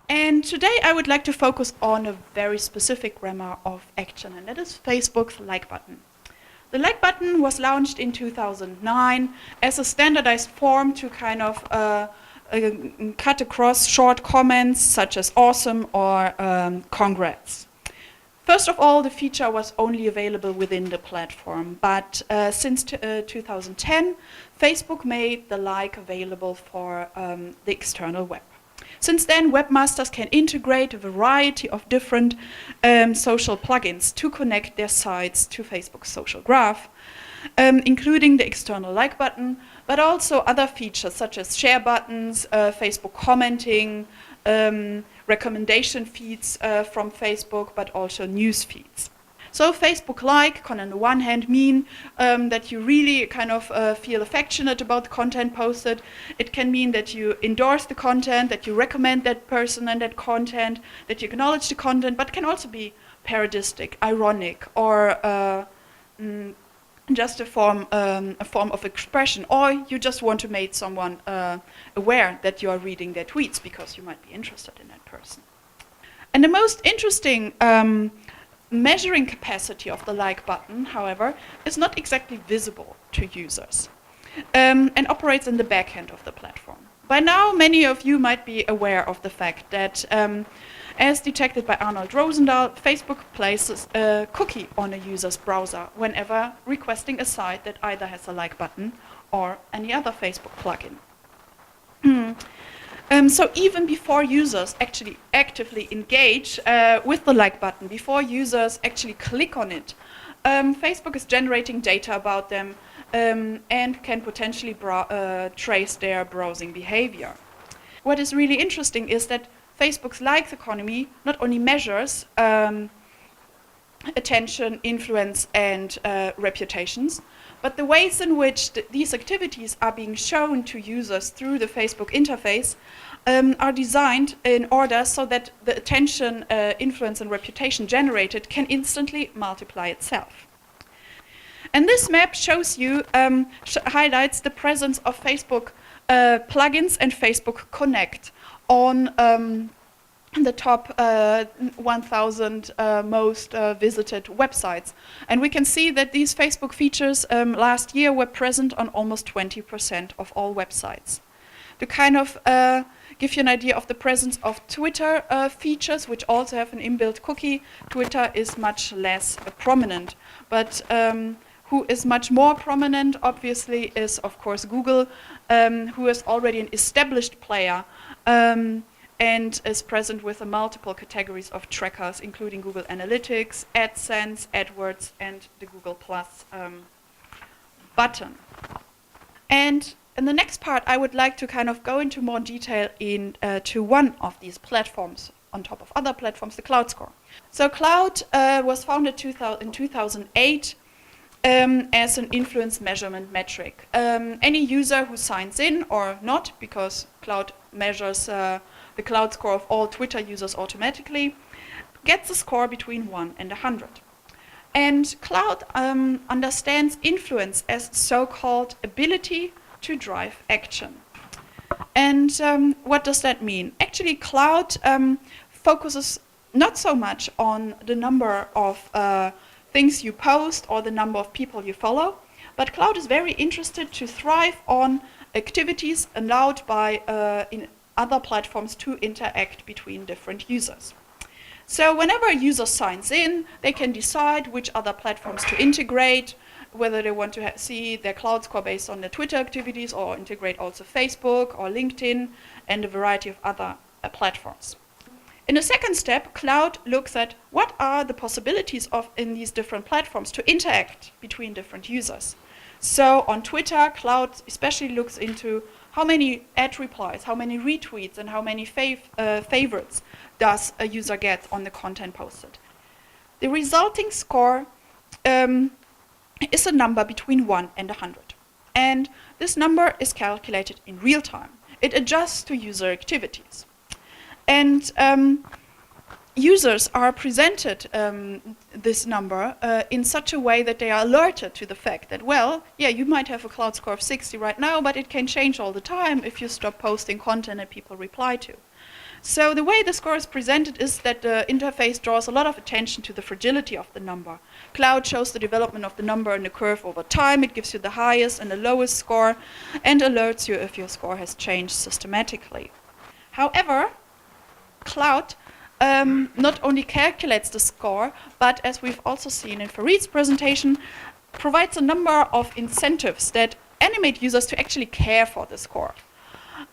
And today I would like to focus on a very specific grammar of action, and that is Facebook's like button. The like button was launched in 2009 as a standardized form to kind of cut across short comments such as awesome or congrats. First of all, the feature was only available within the platform, but since 2010, Facebook made the like available for the external web. Since then, webmasters can integrate a variety of different social plugins to connect their sites to Facebook's social graph, including the external like button, but also other features such as share buttons, Facebook commenting, recommendation feeds from Facebook, but also news feeds. So Facebook like can on the one hand mean that you really kind of feel affectionate about the content posted. It can mean that you endorse the content, that you recommend that person and that content, that you acknowledge the content, but can also be parodistic, ironic, or just a form of expression, or you just want to make someone aware that you are reading their tweets because you might be interested in that person. And the most interesting measuring capacity of the like button, however, is not exactly visible to users and operates in the back end of the platform. By now, many of you might be aware of the fact that, as detected by Arnold Rosendahl, Facebook places a cookie on a user's browser whenever requesting a site that either has a like button or any other Facebook plugin. So even before users actually actively engage with the like button, before users actually click on it, Facebook is generating data about them and can potentially trace their browsing behavior. What is really interesting is that Facebook's likes economy not only measures attention, influence, and reputations, but the ways in which these activities are being shown to users through the Facebook interface are designed in order so that the attention, influence, and reputation generated can instantly multiply itself. And this map shows you, highlights the presence of Facebook plugins and Facebook Connect on the top 1,000 most visited websites. And we can see that these Facebook features last year were present on almost 20% of all websites. To kind of give you an idea of the presence of Twitter features, which also have an inbuilt cookie, Twitter is much less prominent. But who is much more prominent, obviously, is, of course, Google, who is already an established player and is present with multiple categories of trackers, including Google Analytics, AdSense, AdWords, and the Google Plus button. And in the next part, I would like to kind of go into more detail to one of these platforms on top of other platforms, the Klout Score. So Klout was founded in 2008 as an influence measurement metric. Any user who signs in or not, because Klout measures the Klout Score of all Twitter users automatically, gets a score between 1 and 100. And Klout understands influence as so-called ability to drive action. And what does that mean? Actually, Klout focuses not so much on the number of things you post or the number of people you follow, but Klout is very interested to thrive on activities allowed by in other platforms to interact between different users. So whenever a user signs in, they can decide which other platforms to integrate, whether they want to see their Klout Score based on their Twitter activities or integrate also Facebook or LinkedIn and a variety of other platforms. In the second step, Klout looks at what are the possibilities in these different platforms to interact between different users. So on Twitter, Klout especially looks into how many ad replies, how many retweets, and how many favorites does a user get on the content posted. The resulting score is a number between 1 and 100. And this number is calculated in real time. It adjusts to user activities. And users are presented this number in such a way that they are alerted to the fact that, well, yeah, you might have a Klout Score of 60 right now, but it can change all the time if you stop posting content that people reply to. So the way the score is presented is that the interface draws a lot of attention to the fragility of the number. Klout shows the development of the number in the curve over time. It gives you the highest and the lowest score and alerts you if your score has changed systematically. However, Klout not only calculates the score, but as we've also seen in Farid's presentation, provides a number of incentives that animate users to actually care for the score.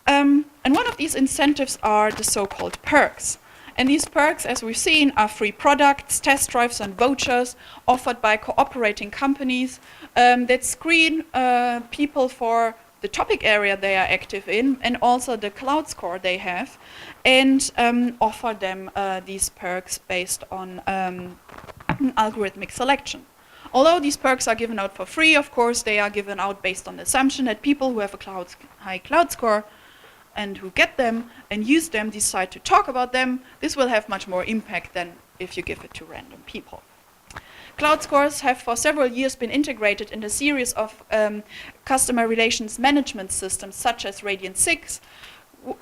And one of these incentives are the so-called perks. And these perks, as we've seen, are free products, test drives and vouchers offered by cooperating companies that screen people for the topic area they are active in and also the Klout score they have, and offer them these perks based on algorithmic selection. Although these perks are given out for free, of course, they are given out based on the assumption that people who have a high Klout score and who get them and use them decide to talk about them. This will have much more impact than if you give it to random people. Klout scores have for several years been integrated in a series of customer relations management systems such as Radian6,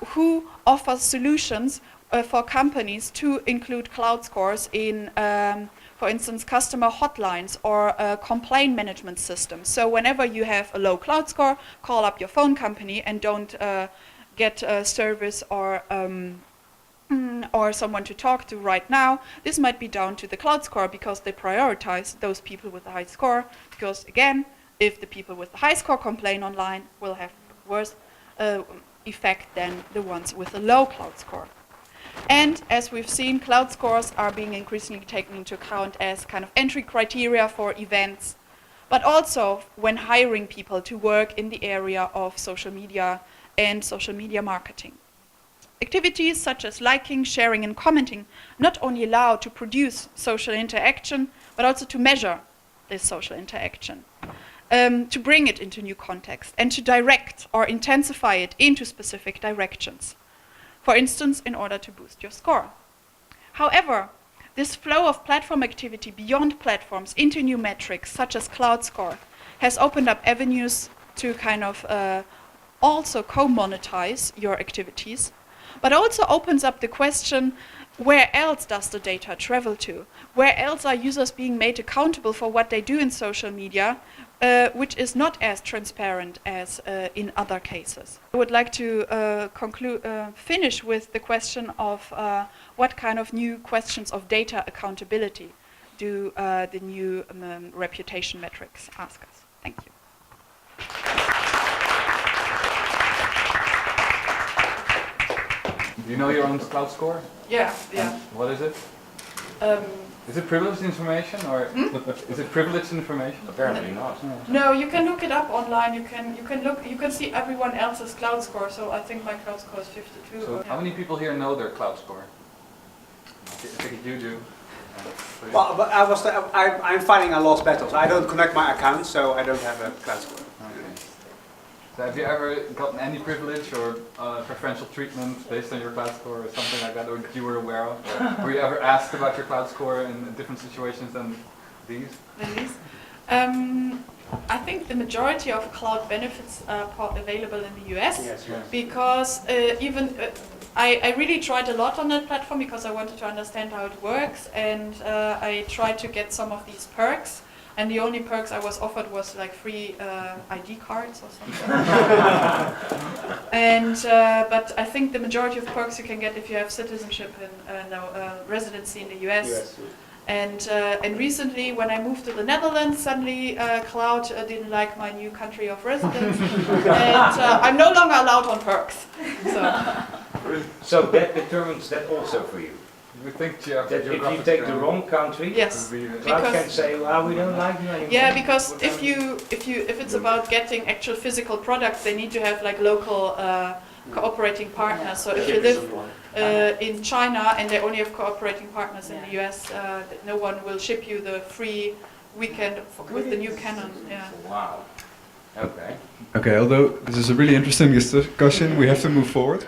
who offers solutions for companies to include Klout scores in, for instance, customer hotlines or complaint management systems. So whenever you have a low Klout score, call up your phone company and don't get a service or someone to talk to right now. This might be down to the Klout score because they prioritize those people with a high score, because again, if the people with the high score complain online, will have worse effect than the ones with a low Klout score. And as we've seen, Klout scores are being increasingly taken into account as kind of entry criteria for events, but also when hiring people to work in the area of social media and social media marketing. Activities such as liking, sharing, and commenting not only allow to produce social interaction, but also to measure this social interaction, to bring it into new context, and to direct or intensify it into specific directions. For instance, in order to boost your score. However, this flow of platform activity beyond platforms into new metrics, such as Klout score, has opened up avenues to kind of also co-monetize your activities, but also opens up the question, where else does the data travel to? Where else are users being made accountable for what they do in social media, which is not as transparent as in other cases? I would like to finish with the question of what kind of new questions of data accountability do the new reputation metrics ask us? Thank you. Do you know your own Klout score? Yeah. And what is it? Is it privileged information or is it privileged information? Apparently not. No, you can look it up online. You can see everyone else's Klout score. So I think my Klout score is 52. So how many people here know their Klout score? I think you do. Well, but I'm fighting a lost battles. I don't connect my account, so I don't have a Klout score. Okay. So have you ever gotten any privilege or preferential treatment based on your Klout score or something like that, or that you were aware of? Were you ever asked about your Klout score in different situations than these? I think the majority of Klout benefits are available in the US, Yes. because I really tried a lot on that platform because I wanted to understand how it works, and I tried to get some of these perks. And the only perks I was offered was like free ID cards or something. But I think the majority of perks you can get if you have citizenship and residency in the US. And recently, when I moved to the Netherlands, suddenly Klout didn't like my new country of residence, and I'm no longer allowed on perks. So that determines that also for you. We think That if you take the wrong country, Yes, Klout can say, well, we don't like you anymore. yeah, because if it's about getting actual physical products, they need to have like local cooperating partners. So if you live in China and they only have cooperating partners in the US, no one will ship you the free weekend with the new Canon. Yeah. Wow. Okay. Okay, although this is a really interesting discussion, we have to move forward.